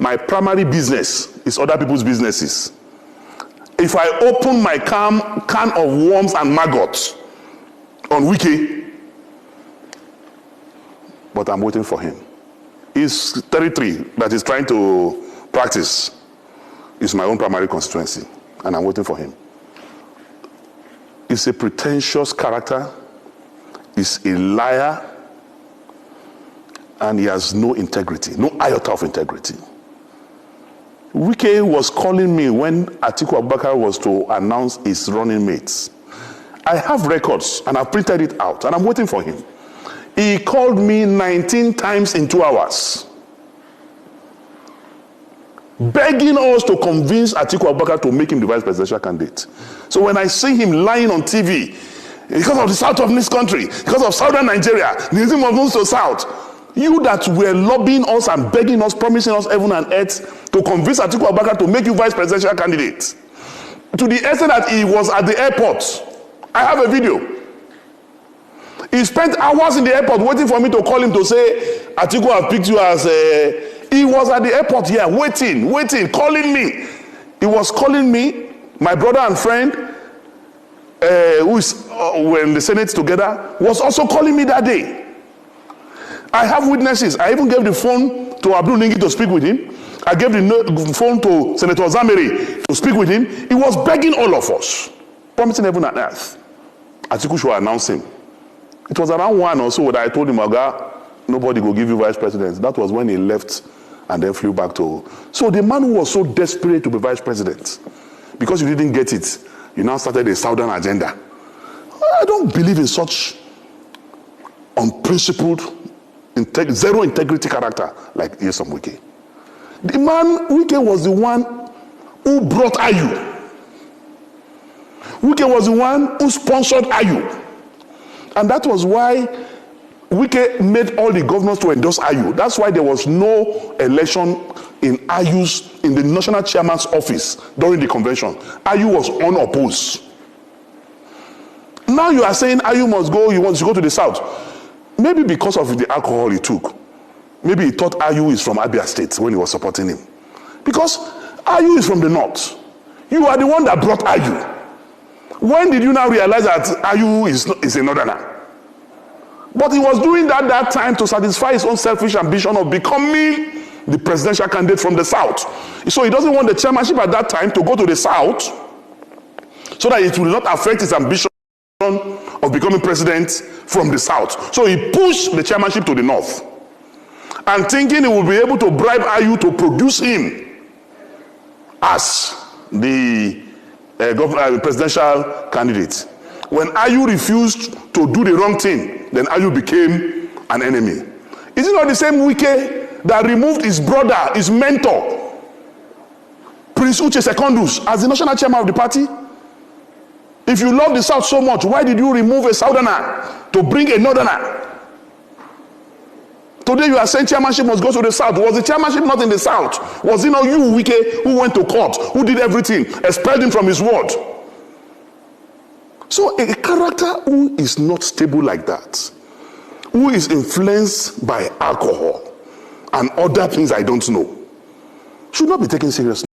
My primary business is other people's businesses. If I open my can of worms and maggots on Wike, but I'm waiting for him. His territory that he's trying to practice is my own primary constituency, and I'm waiting for him. He's a pretentious character, he's a liar, and he has no integrity, no iota of integrity. Wike was calling me when Atiku Abubakar was to announce his running mates. I have records, and I've printed it out, and I'm waiting for him. He called me 19 times in 2 hours, begging us to convince Atiku Abubakar to make him the vice presidential candidate. So when I see him lying on TV, because of the south of this country, because of southern Nigeria, the reason of moves to south, you that were lobbying us and begging us, promising us heaven and earth to convince Atiku Abubakar to make you vice presidential candidate, to the extent that he was at the airport. I have a video. He spent hours in the airport waiting for me to call him to say, Atiku have picked you as a... He was at the airport here, waiting, calling me. He was calling me, my brother and friend, who is were in the Senate together, was also calling me that day. I have witnesses. I even gave the phone to Abdul Ningi to speak with him. I gave the phone to Senator Zameri to speak with him. He was begging all of us, promising heaven and earth. Atiku should announce him. It was around 1 or so that I told him, Oga, nobody will give you vice president. That was when he left and then flew back to... So the man who was so desperate to be vice president, because you didn't get it, you now started a southern agenda. I don't believe in such unprincipled, zero integrity character like Nyesom Wike. The man, Wike was the one who brought Ayu. Wike was the one who sponsored Ayu. And that was why Wike made all the governors to endorse Ayu. That's why there was no election in the national chairman's office during the convention. Ayu was unopposed. Now you are saying Ayu must go, you want to go to the south. Maybe because of the alcohol he took. Maybe he thought Ayu is from Abia State when he was supporting him. Because Ayu is from the north. You are the one that brought Ayu. When did you now realize that Ayu is a northerner? But he was doing that time to satisfy his own selfish ambition of becoming the presidential candidate from the south. So he doesn't want the chairmanship at that time to go to the south so that it will not affect his ambition of becoming president from the south. So he pushed the chairmanship to the north and thinking he will be able to bribe Ayu to produce him as the presidential candidate. When Ayu refused to do the wrong thing, then Ayu became an enemy. Is it not the same Wike that removed his brother, his mentor, Prince Uche Secondus, as the national chairman of the party? If you love the South so much, why did you remove a Southerner to bring a Northerner? Today you are saying chairmanship must go to the South. Was the chairmanship not in the South? Was it not you, Wike, who went to court, who did everything, expelled him from his ward? So a character who is not stable like that, who is influenced by alcohol and other things I don't know, should not be taken seriously.